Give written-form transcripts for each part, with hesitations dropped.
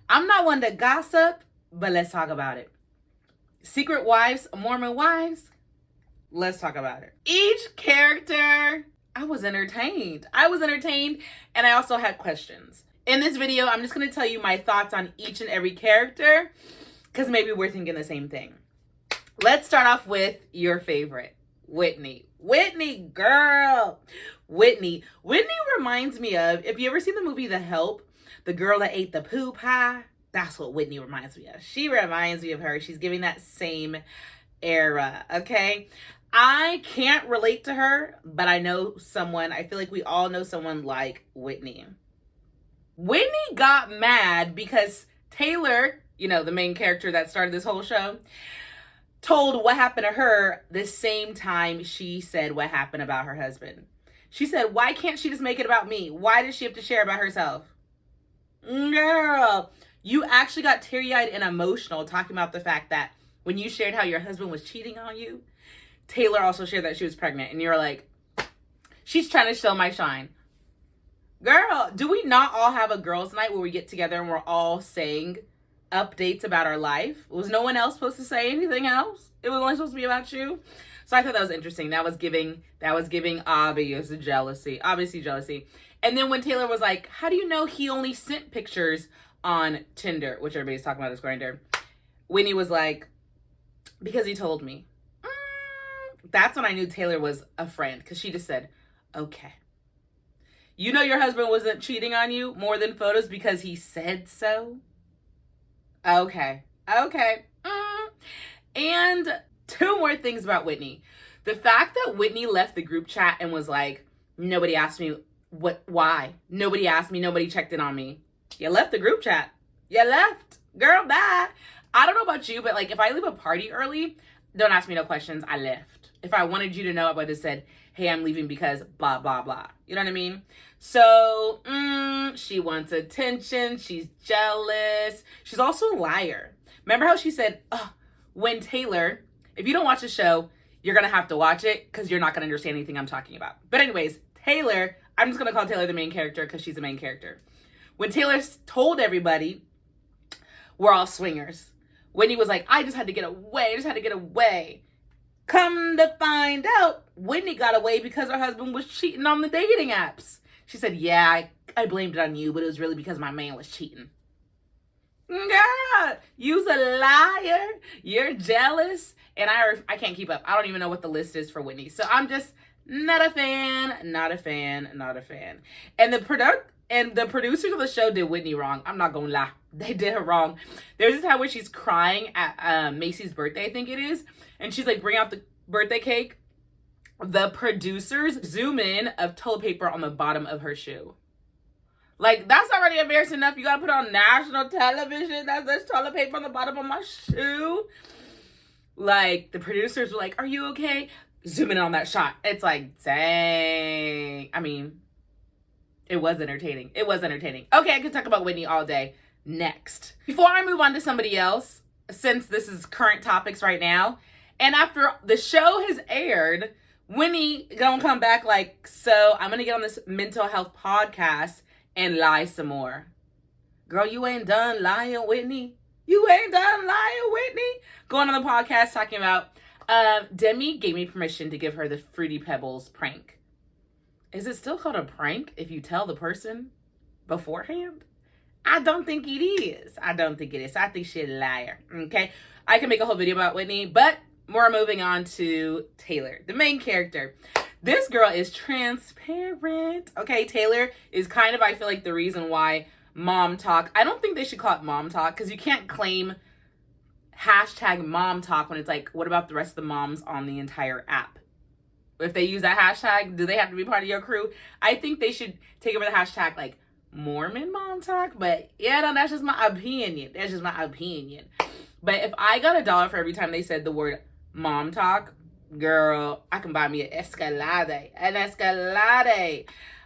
I'm not one to gossip, but let's talk about it. Secret Wives, Mormon Wives, let's talk about it. Each character, I was entertained. And I also had questions. In this video, I'm just going to tell you my thoughts on each and every character, because maybe we're thinking the same thing. Let's start off with your favorite, Whitney. Whitney, girl. Whitney reminds me of, if you ever seen the movie The Help, the girl that ate the poo pie, that's what Whitney reminds me of. She reminds me of her. She's giving that same era, okay? I can't relate to her, but I know someone, I feel like we all know someone like Whitney. Whitney got mad because Taylor, the main character that started this whole show, told what happened to her the same time she said what happened about her husband. She said, why can't she just make it about me? Why does she have to share about herself? Girl, you actually got teary-eyed and emotional talking about the fact that when you shared how your husband was cheating on you, Taylor also shared that she was pregnant. And you're like, she's trying to steal my shine. Girl, do we not all have a girls' night where we get together and we're all saying updates about our life? Was no one else supposed to say anything else? It was only supposed to be about you? So I thought that was interesting. That was giving obviously jealousy. And then when Taylor was like, how do you know he only sent pictures on Tinder, which everybody's talking about as Grindr? Whitney was like, because he told me. That's when I knew Taylor was a friend, because she just said, okay. You know your husband wasn't cheating on you more than photos because he said so? Okay. And two more things about Whitney. The fact that Whitney left the group chat and was like, nobody asked me why. Nobody asked me. Nobody checked in on me. You left the group chat. You left. Girl, bye. I don't know about you, but like if I leave a party early, don't ask me no questions. I left. If I wanted you to know, I would have said, hey, I'm leaving because blah, blah, blah. You know what I mean? So, she wants attention. She's jealous. She's also a liar. Remember how she said, when Taylor, if you don't watch the show, you're going to have to watch it because you're not going to understand anything I'm talking about. But anyways, Taylor, I'm just going to call Taylor the main character because she's the main character. When Taylor told everybody, we're all swingers. Whitney was like, I just had to get away. Come to find out, Whitney got away because her husband was cheating on the dating apps. She said, yeah, I blamed it on you, but it was really because my man was cheating. Girl, you's a liar. You're jealous. And I can't keep up. I don't even know what the list is for Whitney. So I'm just not a fan. And the producers of the show did Whitney wrong. I'm not gonna lie. They did her wrong. There's this time where she's crying at Maci's birthday, I think it is. And she's like, bring out the birthday cake. The producers zoom in of toilet paper on the bottom of her shoe. Like, that's already embarrassing enough. You gotta put on national television. There's toilet paper on the bottom of my shoe. Like, the producers were like, are you okay? Zoom in on that shot. It's like, dang. I mean, it was entertaining. Okay, I could talk about Whitney all day. Next. Before I move on to somebody else, since this is current topics right now, and after the show has aired, Whitney gonna come back like, so I'm gonna get on this mental health podcast and lie some more. Girl, you ain't done lying, Whitney. Going on the podcast talking about, Demi gave me permission to give her the Fruity Pebbles prank. Is it still called a prank if you tell the person beforehand? I don't think it is. I think she's a liar. Okay. I can make a whole video about Whitney, but we're moving on to Taylor, the main character. This girl is transparent. Okay. Taylor is kind of, I feel like, the reason why mom talk. I don't think they should call it mom talk because you can't claim hashtag mom talk when it's like, what about the rest of the moms on the entire app? If they use that hashtag, do they have to be part of your crew? I think they should take over the hashtag like Mormon mom talk, but yeah, no, that's just my opinion. But if I got $1 for every time they said the word mom talk, girl, I can buy me an Escalade.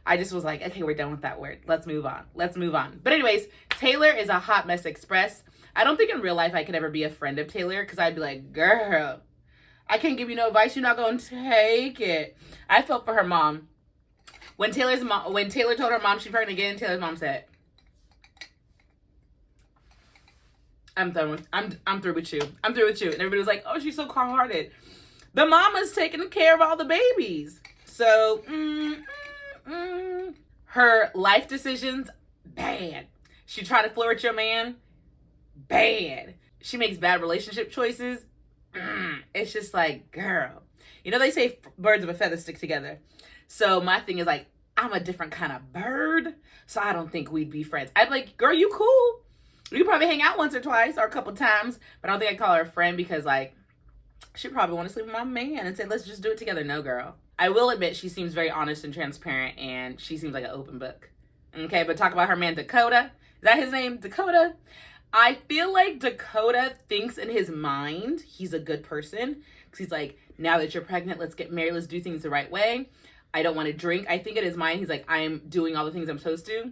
I just was like, okay, we're done with that word. Let's move on. But anyways, Taylor is a hot mess express. I don't think in real life I could ever be a friend of Taylor because I'd be like, girl, I can't give you no advice. You're not going to take it. I felt for her mom. When Taylor told her mom she's pregnant again, Taylor's mom said, I'm through with you. I'm through with you. And everybody was like, oh, she's so cold-hearted. The mama's taking care of all the babies. So, her life decisions, bad. She tried to flirt with your man, bad. She makes bad relationship choices. It's just like, girl. You know, they say birds of a feather stick together. So my thing is like, I'm a different kind of bird, so I don't think we'd be friends. I'd be like, girl, you cool. We probably hang out once or twice or a couple times, but I don't think I'd call her a friend because, like, she'd probably want to sleep with my man and say, let's just do it together. No, girl. I will admit she seems very honest and transparent, and she seems like an open book. Okay, but talk about her man, Dakota. Is that his name? Dakota? I feel like Dakota thinks in his mind he's a good person because he's like, now that you're pregnant, let's get married. Let's do things the right way. I don't want to drink. I think in his mind, he's like, I'm doing all the things I'm supposed to.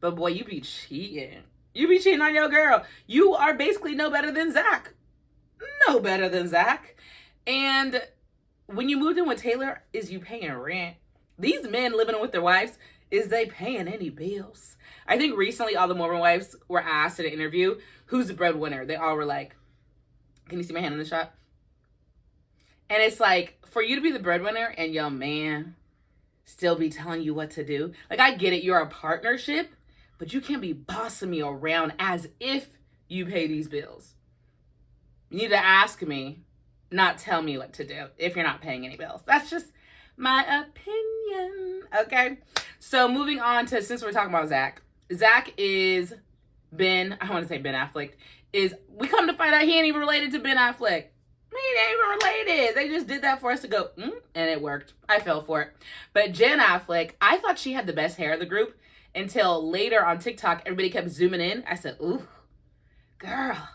But boy, you be cheating. You be cheating on your girl. You are basically no better than Zach. No better than Zach. And when you moved in with Taylor, is you paying rent? These men living with their wives, is they paying any bills? I think recently all the Mormon wives were asked in an interview, who's the breadwinner? They all were like, can you see my hand in the shot? And it's like, for you to be the breadwinner and your man still be telling you what to do. Like, I get it, you're a partnership, but you can't be bossing me around as if you pay these bills. You need to ask me, not tell me what to do if you're not paying any bills. That's just my opinion, okay? So moving on to, since we're talking about Zach. Zach is Ben Affleck, we come to find out he ain't even related to Ben Affleck. He ain't even related. They just did that for us to go, and it worked. I fell for it. But Jen Affleck, I thought she had the best hair of the group until later on TikTok, everybody kept zooming in. I said, ooh, girl,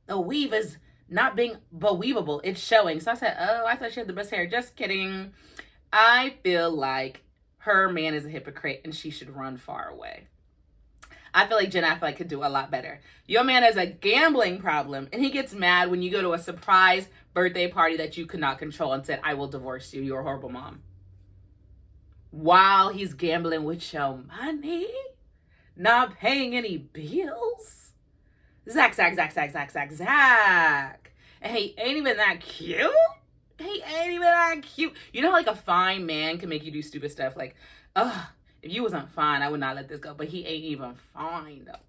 the weave is not being believable. It's showing. So I said, oh, I thought she had the best hair. Just kidding. I feel like her man is a hypocrite and she should run far away. I feel like Jen Affleck could do a lot better. Your man has a gambling problem, and he gets mad when you go to a surprise birthday party that you could not control and said, I will divorce you. You're a horrible mom. While he's gambling with your money, not paying any bills. Zach. And he ain't even that cute. He ain't even that cute. You know how, like, a fine man can make you do stupid stuff? Like, if you wasn't fine, I would not let this go. But he ain't even fine, though.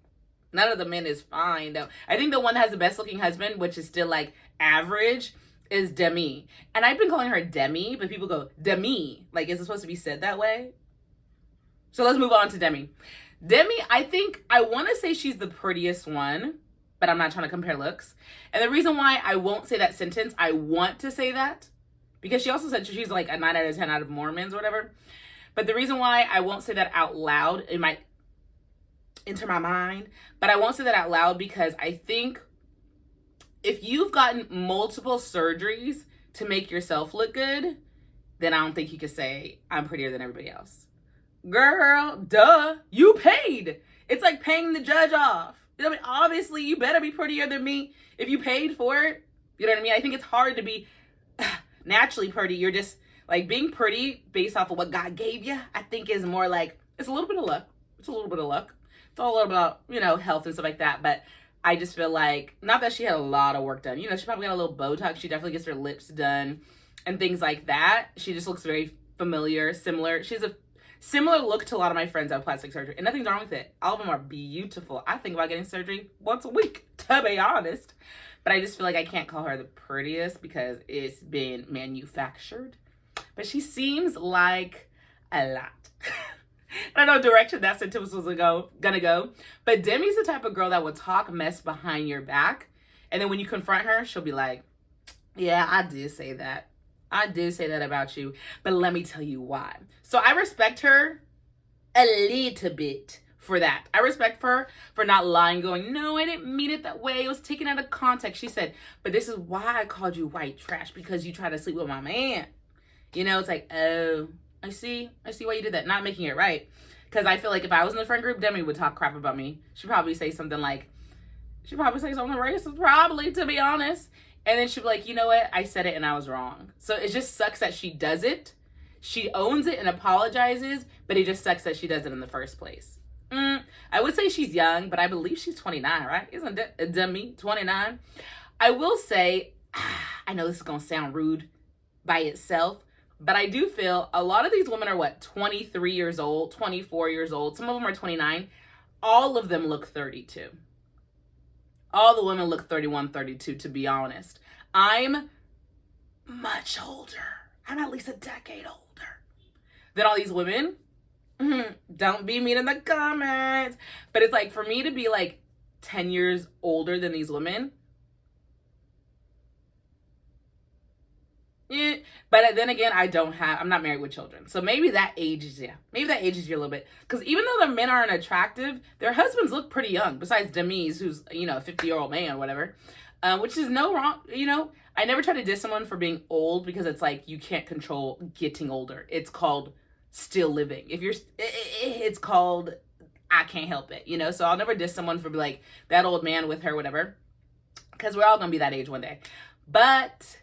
None of the men is fine, though. I think the one that has the best looking husband, which is still, like, average, is Demi. And I've been calling her Demi, but people go, Demi. Like, is it supposed to be said that way? So let's move on to Demi. Demi, I want to say she's the prettiest one, but I'm not trying to compare looks. And the reason why I won't say that sentence, I want to say that, because she also said she's like a 9 out of 10 out of Mormons or whatever. But the reason why I won't say that out loud, it might enter my mind, but I won't say that out loud because I think if you've gotten multiple surgeries to make yourself look good, then I don't think you can say I'm prettier than everybody else. Girl, duh, you paid. It's like paying the judge off. You know what I mean? Obviously, you better be prettier than me if you paid for it. You know what I mean? I think it's hard to be naturally pretty. You're just like being pretty based off of what God gave you. I think is more like, it's a little bit of luck. It's a little bit of luck. It's all a little about, health and stuff like that. But I just feel like, not that she had a lot of work done. She probably got a little Botox. She definitely gets her lips done and things like that. She just looks very familiar, similar. She's a similar look to a lot of my friends that have plastic surgery. And nothing's wrong with it. All of them are beautiful. I think about getting surgery once a week, to be honest. But I just feel like I can't call her the prettiest because it's been manufactured. But she seems like a lot. I don't know direction that sentence was gonna go. But Demi's the type of girl that will talk mess behind your back. And then when you confront her, she'll be like, yeah, I did say that. I did say that about you. But let me tell you why. So I respect her a little bit for that. I respect her for not lying, going, no, I didn't mean it that way. It was taken out of context. She said, but this is why I called you white trash, because you tried to sleep with my man. It's like, oh, I see why you did that. Not making it right. Because I feel like if I was in the friend group, Demi would talk crap about me. She'd probably say something racist, probably, to be honest. And then she'd be like, you know what? I said it and I was wrong. So it just sucks that she does it. She owns it and apologizes, but it just sucks that she does it in the first place. I would say she's young, but I believe she's 29, right? Isn't that dummy 29? I will say, I know this is going to sound rude by itself, but I do feel a lot of these women are 23 years old, 24 years old. Some of them are 29. All of them look 32. All the women look 31, 32, to be honest. I'm much older. I'm at least a decade older than all these women. Don't be mean in the comments. But it's like, for me to be like 10 years older than these women. Yeah. But then again, I'm not married with children. So maybe that ages you. Maybe that ages you a little bit. Because even though the men aren't attractive, their husbands look pretty young. Besides Demise, who's, a 50-year-old man or whatever. Which is no wrong, I never try to diss someone for being old, because it's like, you can't control getting older. It's called still living. It's called, I can't help it, so I'll never diss someone for be like, that old man with her, whatever, because we're all gonna be that age one day. But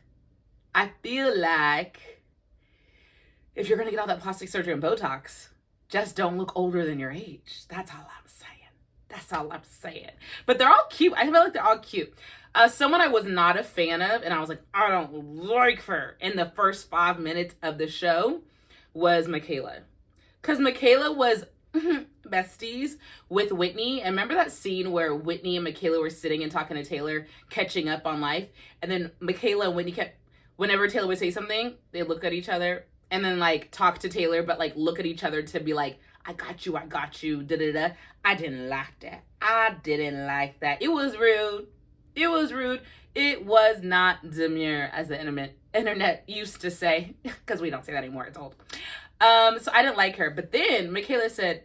I feel like if you're gonna get all that plastic surgery and Botox, just don't look older than your age. That's all I'm saying. But they're all cute. I feel like they're all cute. Someone I was not a fan of, and I was like, I don't like her, in the first 5 minutes of the show, was Makayla. Because Makayla was besties with Whitney. And remember that scene where Whitney and Makayla were sitting and talking to Taylor, catching up on life? And then Makayla and Whitney whenever Taylor would say something, they look at each other and then talk to Taylor, but look at each other to be like, I got you, da-da-da. I didn't like that. It was rude. It was not demure, as the internet used to say, because we don't say that anymore, it's old. So I didn't like her. But then Makayla said,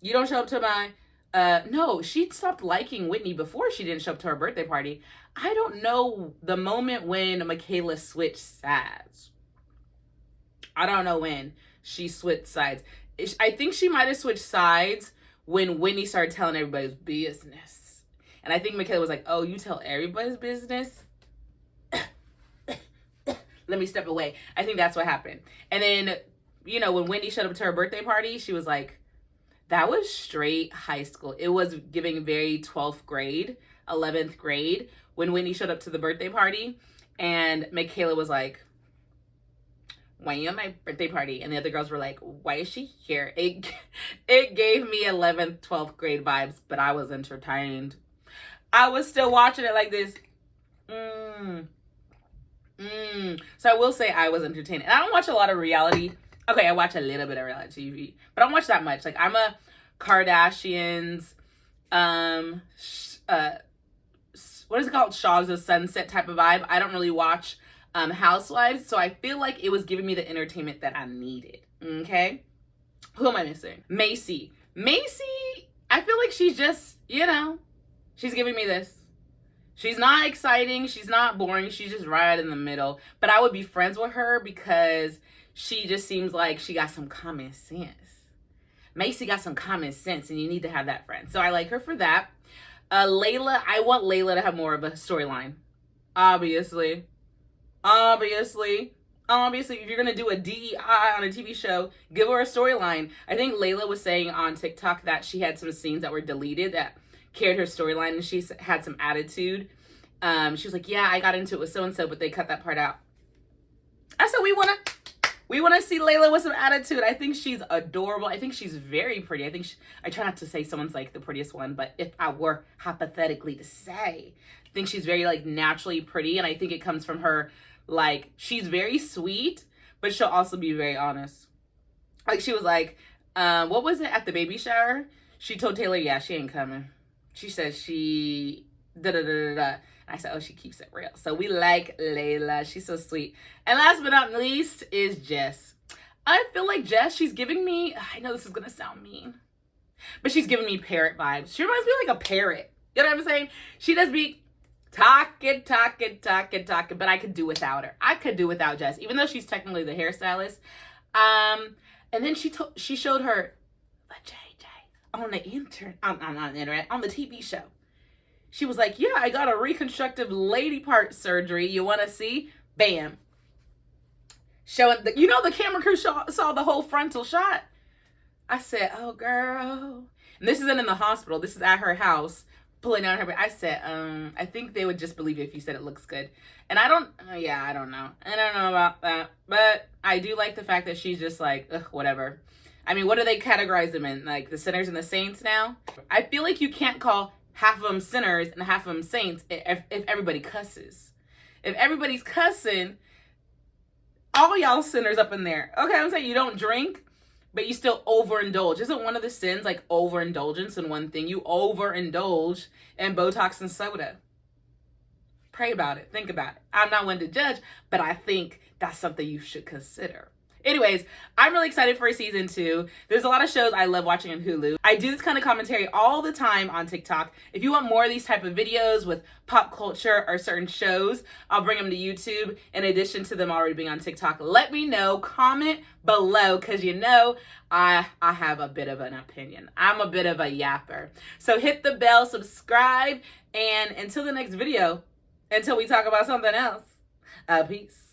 you don't show up to my, no, she stopped liking Whitney before she didn't show up to her birthday party. I don't know the moment when Makayla switched sides. I don't know when she switched sides. I think she might have switched sides when Whitney started telling everybody's business. And I think Makayla was like, oh, you tell everybody's business? Let me step away. I think that's what happened. And then, when Whitney showed up to her birthday party, she was like, that was straight high school. It was giving very 12th grade, 11th grade, when Whitney showed up to the birthday party. And Makayla was like, why are you at my birthday party? And the other girls were like, why is she here? It gave me 11th, 12th grade vibes, but I was entertained. I was still watching it like this. So I will say I was entertained. And I don't watch a lot of reality. Okay, I watch a little bit of reality TV, but I don't watch that much. I'm a Kardashians, what is it called? Shaws of Sunset type of vibe. I don't really watch Housewives, so I feel like it was giving me the entertainment that I needed. Okay? Who am I missing? Maci. I feel like she's just, she's giving me this. She's not exciting. She's not boring. She's just right in the middle. But I would be friends with her because she just seems like she got some common sense. Maci got some common sense, and you need to have that friend. So I like her for that. Layla, I want Layla to have more of a storyline. Obviously, if you're going to do a DEI on a TV show, give her a storyline. I think Layla was saying on TikTok that she had some scenes that were deleted that carried her storyline, and she had some attitude. She was like, yeah, I got into it with so-and-so, but they cut that part out. I said, we want to see Layla with some attitude. I think she's adorable. I think she's very pretty. I try not to say someone's the prettiest one, but if I were hypothetically to say, I think she's very naturally pretty. And I think it comes from her, she's very sweet, but she'll also be very honest. She was like, what was it at the baby shower? She told Taylor, yeah, she ain't coming. She says she da-da-da-da-da. I said, oh, she keeps it real. So we like Layla. She's so sweet. And last but not least is Jess. I feel like Jess, she's giving me, I know this is going to sound mean, but she's giving me parrot vibes. She reminds me of a parrot. You know what I'm saying? She does be talking, but I could do without her. I could do without Jess, even though she's technically the hairstylist. And then she showed her the JJ on the internet, on the TV show. She was like, yeah, I got a reconstructive lady part surgery. You want to see? Bam. Showing the camera crew saw the whole frontal shot. I said, oh, girl, And this isn't in the hospital. This is at her house, pulling down her. I said, I think they would just believe you if you said it looks good. And I don't know. I don't know about that. But I do like the fact that she's just like, ugh, whatever. I mean, what do they categorize them in? Like the sinners and the saints now? I feel like you can't call half of them sinners and half of them saints if everybody cusses. If everybody's cussing, all y'all sinners up in there. Okay, I'm saying you don't drink, but you still overindulge. Isn't one of the sins like overindulgence in one thing? You overindulge in Botox and soda. Pray about it. Think about it. I'm not one to judge, but I think that's something you should consider. Anyways, I'm really excited for season 2. There's a lot of shows I love watching on Hulu. I do this kind of commentary all the time on TikTok. If you want more of these type of videos with pop culture or certain shows, I'll bring them to YouTube in addition to them already being on TikTok. Let me know. Comment below, because you know I have a bit of an opinion. I'm a bit of a yapper. So hit the bell, subscribe, and until the next video, until we talk about something else, peace.